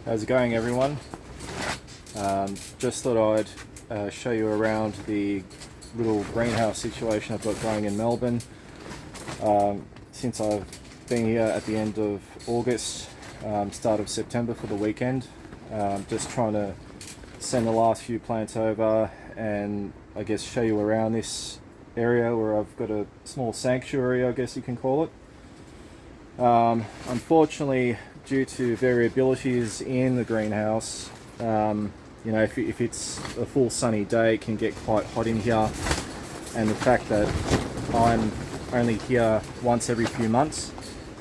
How's it going, everyone? Just thought I'd show you around the little greenhouse situation I've got going in Melbourne. Since I've been here at the end of August, start of September for the weekend, just trying to send the last few plants over and I guess show you around this area where I've got a small sanctuary, I guess you can call it. Unfortunately, due to variabilities in the greenhouse, you know, if it's a full sunny day, it can get quite hot in here, and the fact that I'm only here once every few months,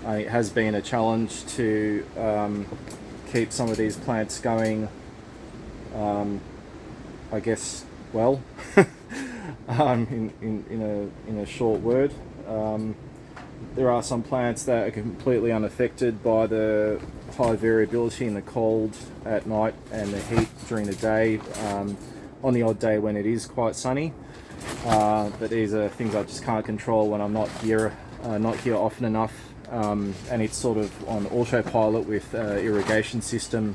it has been a challenge to keep some of these plants going, I guess, well, in a short word. There are some plants that are completely unaffected by the high variability in the cold at night and the heat during the day, on the odd day when it is quite sunny. But these are things I just can't control when I'm not here often enough, and it's sort of on autopilot with irrigation system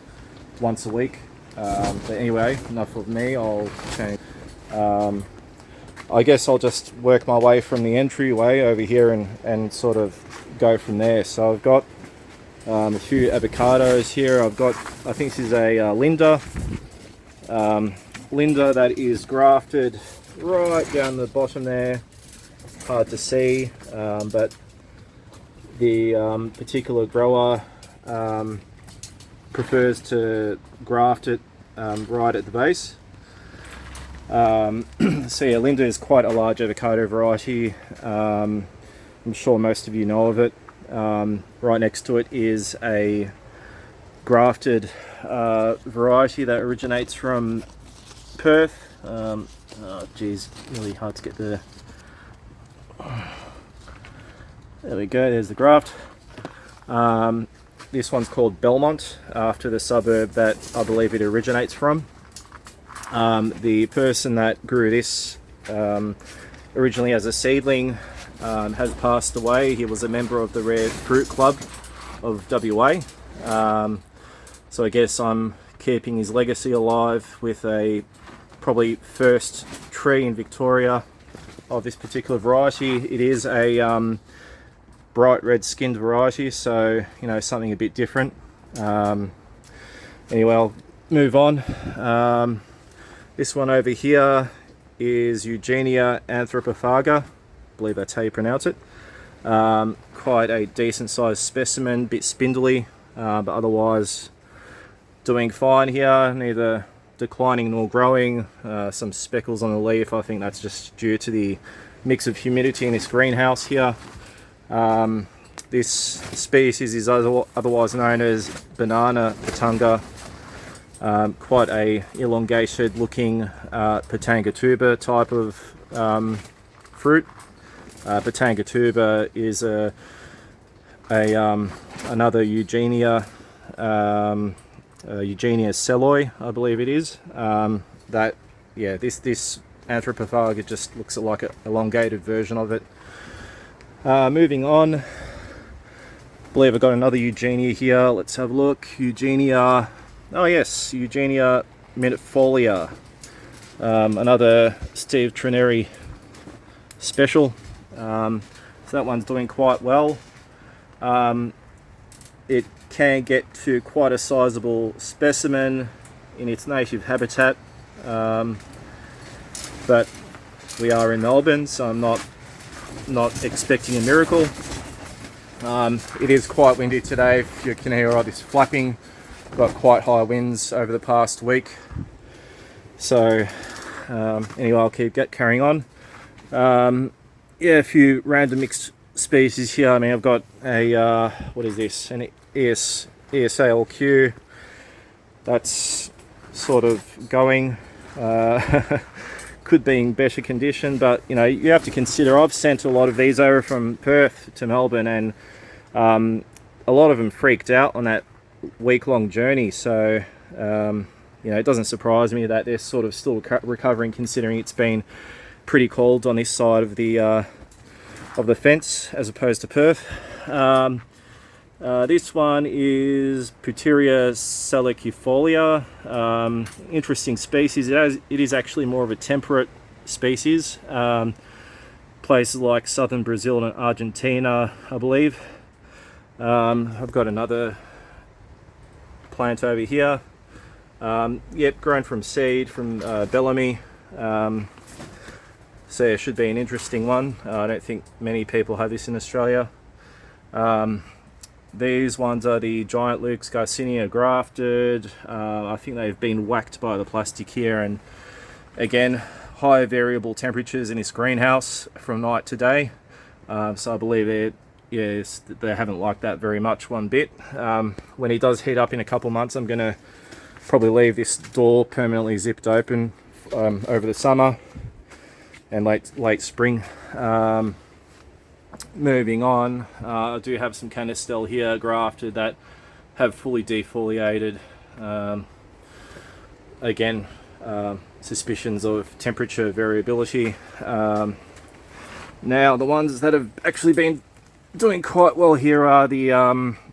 once a week. But anyway, enough of me. I'll change. I guess I'll just work my way from the entryway over here and sort of go from there. So I've got a few avocados here. I think this is a Linda that is grafted right down the bottom there. Hard to see, but the particular grower prefers to graft it right at the base. So yeah, Linda is quite a large avocado variety. I'm sure most of you know of it. Right next to it is a grafted variety that originates from Perth. Oh geez, really hard to get there. There we go, there's the graft. This one's called Belmont, after the suburb that I believe it originates from. The person that grew this originally as a seedling has passed away. He was a member of the Rare Fruit Club of WA. So I guess I'm keeping his legacy alive with a probably first tree in Victoria of this particular variety. It is a bright red skinned variety, so you know, something a bit different. Anyway, I'll move on. This one over here is Eugenia anthropophaga, I believe that's how you pronounce it. Quite a decent sized specimen, bit spindly, but otherwise doing fine here, neither declining nor growing. Some speckles on the leaf. I think that's just due to the mix of humidity in this greenhouse here. This species is otherwise known as banana pitanga. Quite a elongated looking pitanga tuber type of fruit. Pitanga tuber is another Eugenia selloi, I believe it is. This anthropophaga just looks like an elongated version of it. Moving on, I believe I've got another Eugenia here. Let's have a look. Eugenia. Oh yes, Eugenia minifolia, another Steve Trineri special. So that one's doing quite well. It can get to quite a sizable specimen in its native habitat, but we are in Melbourne, so I'm not expecting a miracle. It is quite windy today. If you can hear all this flapping, got quite high winds over the past week. So anyway, I'll keep carrying on. A few random mixed species here. I mean, I've got a what is this? An ESALQ. That's sort of going. Could be in better condition, but you know, you have to consider I've sent a lot of these over from Perth to Melbourne, and a lot of them freaked out on that week-long journey. So you know, it doesn't surprise me that they're sort of still recovering, considering it's been pretty cold on this side of the fence as opposed to Perth. This one is Puteria salicufolia. Interesting species. It is actually more of a temperate species. Places like southern Brazil and Argentina, I believe. I've got another plant over here. Yep, grown from seed from Bellamy. So it should be an interesting one. I don't think many people have this in Australia. These ones are the giant Luke's Garcinia grafted. I think they've been whacked by the plastic here, and again, high variable temperatures in this greenhouse from night to day. So I believe they haven't liked that very much one bit. When it does heat up in a couple months, I'm going to probably leave this door permanently zipped open over the summer and late spring. Moving on, I do have some Canistel here grafted that have fully defoliated. Again, suspicions of temperature variability. Now the ones that have actually been doing quite well here are the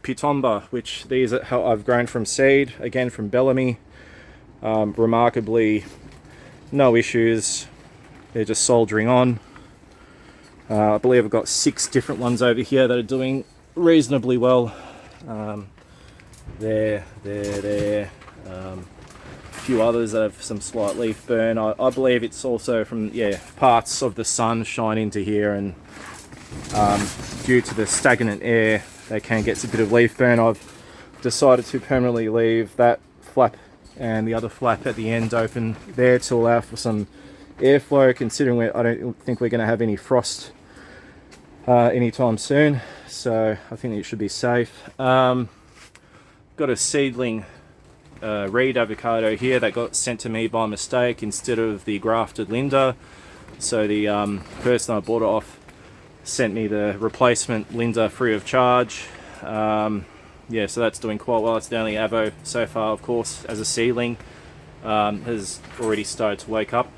Pitomba, which these are how I've grown from seed, again from Bellamy. Remarkably, no issues. They're just soldiering on. I believe I've got 6 different ones over here that are doing reasonably well. There. A few others that have some slight leaf burn. I believe it's also from parts of the sun shine into here, and due to the stagnant air, they can get a bit of leaf burn. I've decided to permanently leave that flap and the other flap at the end open there to allow for some airflow, considering I don't think we're going to have any frost anytime soon, so I think it should be safe. Got a seedling reed avocado here that got sent to me by mistake instead of the grafted Linda, so the person I bought it off sent me the replacement Linda free of charge. So that's doing quite well. It's the only avo so far, of course, as a seedling. Has already started to wake up.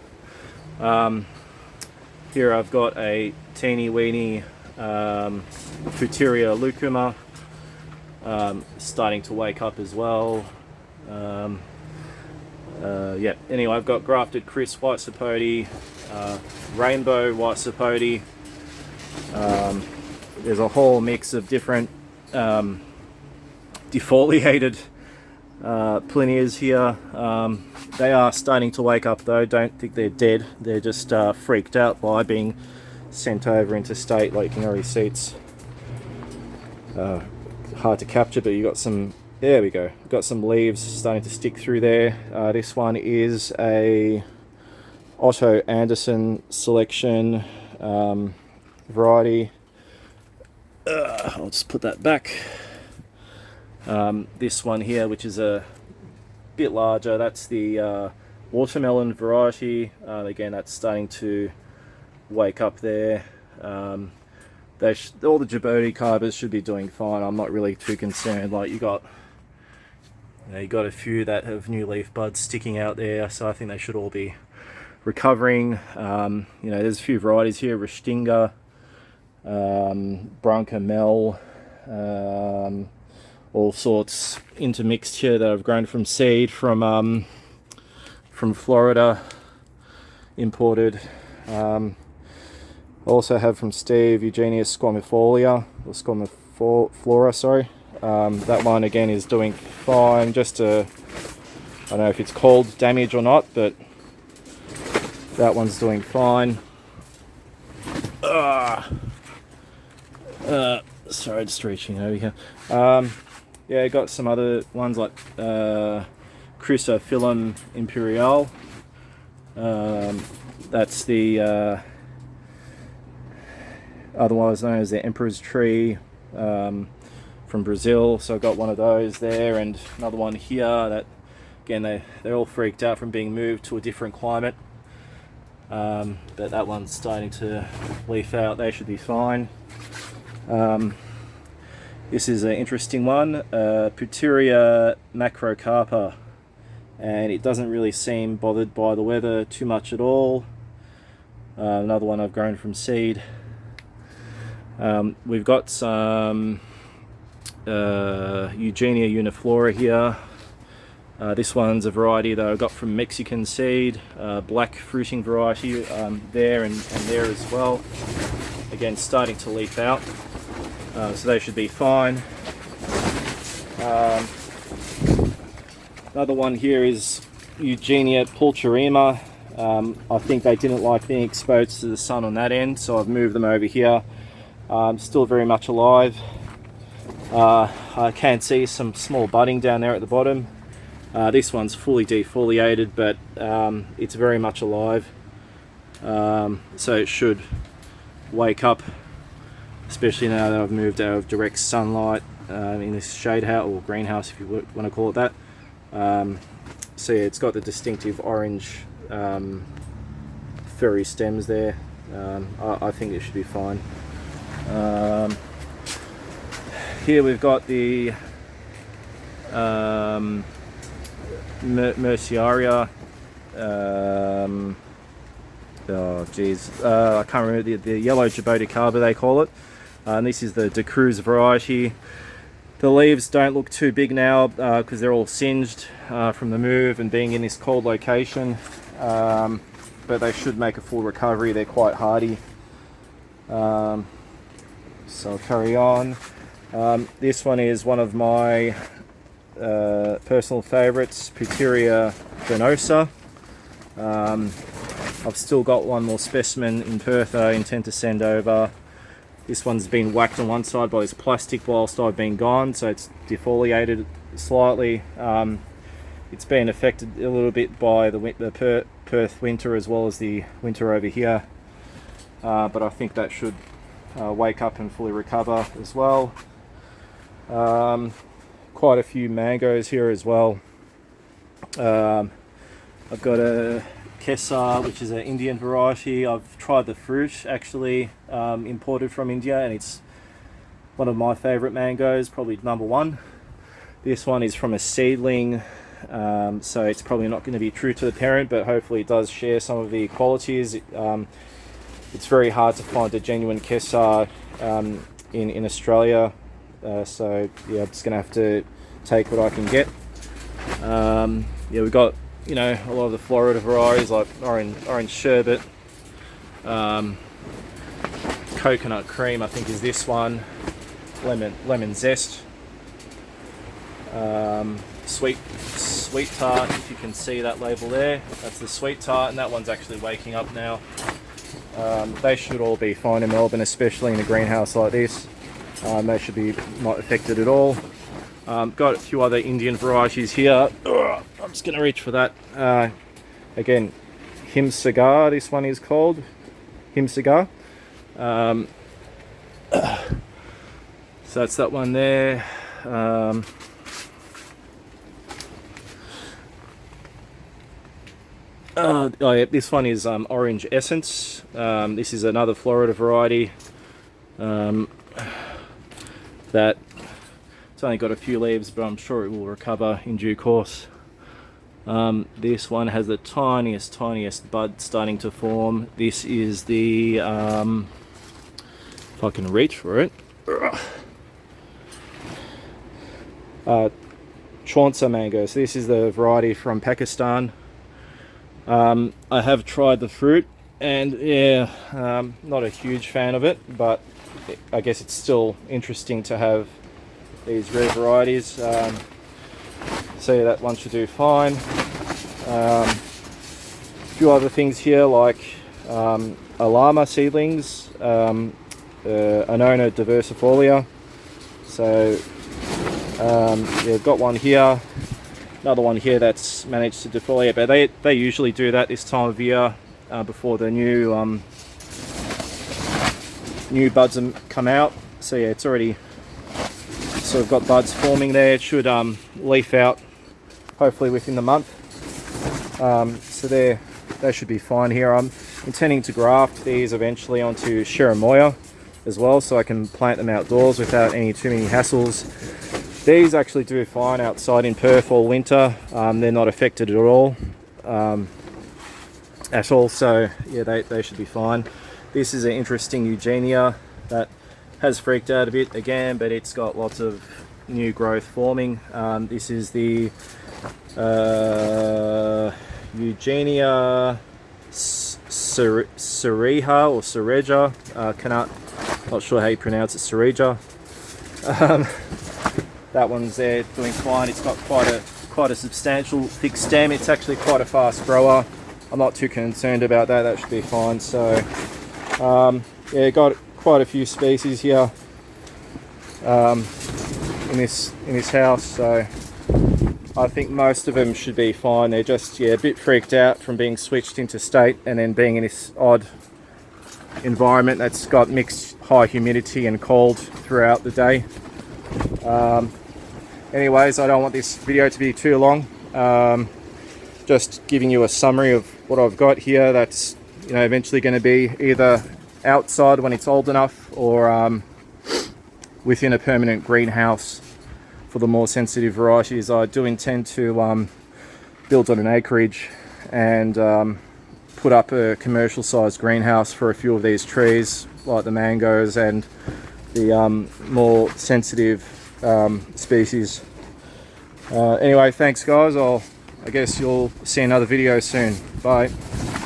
Here I've got a teeny weeny Puteria lucuma starting to wake up as well. Anyway, I've got grafted Chris white sapote, rainbow white sapote. There's a whole mix of different defoliated plinias here. They are starting to wake up though. Don't think they're dead. They're just freaked out by being sent over interstate. Like you can already see, it's hard to capture, but you got some. There we go. Got some leaves starting to stick through there. This one is a Otto Anderson selection variety. I'll just put that back. This one here, which is a bit larger, that's the watermelon variety. Again, that's starting to wake up there. All the Djibouti carbers should be doing fine. I'm not really too concerned. Like you got a few that have new leaf buds sticking out there, so I think they should all be recovering. There's a few varieties here: Restinga, Branca Mel, all sorts intermixed here that I've grown from seed from Florida, imported. Also have from Steve Eugenia squamifolia, or squamiflora, sorry. That one again is doing fine. I don't know if it's cold damage or not, but that one's doing fine. Sorry, just reaching over here. Got some other ones like Chrysophyllum imperial. That's the otherwise known as the Emperor's Tree from Brazil. So I've got one of those there, and another one here that, again, they're all freaked out from being moved to a different climate. But that one's starting to leaf out. They should be fine. This is an interesting one, Puteria macrocarpa, and it doesn't really seem bothered by the weather too much at all. Another one I've grown from seed. We've got some Eugenia uniflora here. This one's a variety that I got from Mexican seed, black fruiting variety there and there as well. Again, starting to leaf out, so they should be fine. Another one here is Eugenia pulcherrima. I think they didn't like being exposed to the sun on that end, so I've moved them over here. Still very much alive. I can see some small budding down there at the bottom. This one's fully defoliated, but it's very much alive, so it should wake up, especially now that I've moved out of direct sunlight in this shade house, or greenhouse if you want to call it that. So yeah, it's got the distinctive orange furry stems there. I think it should be fine. Here we've got the Merciaria. Oh geez, I can't remember the yellow Jaboticaba they call it. And this is the De Cruz variety. The leaves don't look too big now because they're all singed from the move and being in this cold location. But they should make a full recovery. They're quite hardy. So I'll carry on. This one is one of my personal favorites, Puteria venosa. I've still got one more specimen in Perth I intend to send over. This one's been whacked on one side by this plastic whilst I've been gone, so it's defoliated slightly. It's been affected a little bit by the Perth winter as well as the winter over here, but I think that should wake up and fully recover as well. Quite a few mangoes here as well. I've got a Kesar, which is an Indian variety. I've tried the fruit, actually imported from India, and it's one of my favorite mangoes, probably number one. This one is from a seedling, so it's probably not going to be true to the parent, but hopefully it does share some of the qualities. It's very hard to find a genuine Kesar in Australia, so yeah, I'm just going to have to take what I can get. Yeah, we've got, you know, a lot of the Florida varieties like orange sherbet, coconut cream I think is this one, lemon zest, sweet tart, if you can see that label there, that's the sweet tart, and that one's actually waking up now. They should all be fine in Melbourne, especially in a greenhouse like this. They should be not affected at all. Got a few other Indian varieties here. I'm just going to reach for that. Again, Himsagar, this one is called Himsagar. So that's that one there. Oh yeah, this one is Orange Essence. This is another Florida variety that it's only got a few leaves, but I'm sure it will recover in due course. This one has the tiniest bud starting to form. This is the, if I can reach for it, Chaunsa mango. So this is the variety from Pakistan. I have tried the fruit, and yeah, not a huge fan of it, but I guess it's still interesting to have these rare varieties. So yeah, that one should do fine. A few other things here like Alama seedlings, Annona diversifolia. So yeah, I've got one here, another one here that's managed to defoliate, but they usually do that this time of year before the new buds come out. So yeah, it's already sort of got buds forming there. It should leaf out hopefully within the month. So they should be fine here. I'm intending to graft these eventually onto Cherimoya as well, so I can plant them outdoors without too many hassles. These actually do fine outside in Perth all winter. They're not affected at all. So yeah, they should be fine. This is an interesting Eugenia that has freaked out a bit again, but it's got lots of new growth forming. This is the Eugenia Cereja or Cereja. Not sure how you pronounce it, Cereja. That one's there doing fine. It's got quite a substantial thick stem. It's actually quite a fast grower. I'm not too concerned about that. That should be fine. So yeah, got quite a few species here in this house. So I think most of them should be fine. They're just a bit freaked out from being switched interstate and then being in this odd environment that's got mixed high humidity and cold throughout the day. Anyways, I don't want this video to be too long. Just giving you a summary of what I've got here. That's eventually going to be either outside when it's old enough, or within a permanent greenhouse for the more sensitive varieties. I do intend to build on an acreage and put up a commercial sized greenhouse for a few of these trees, like the mangoes and the more sensitive species. Anyway, thanks guys. I guess you'll see another video soon. Bye.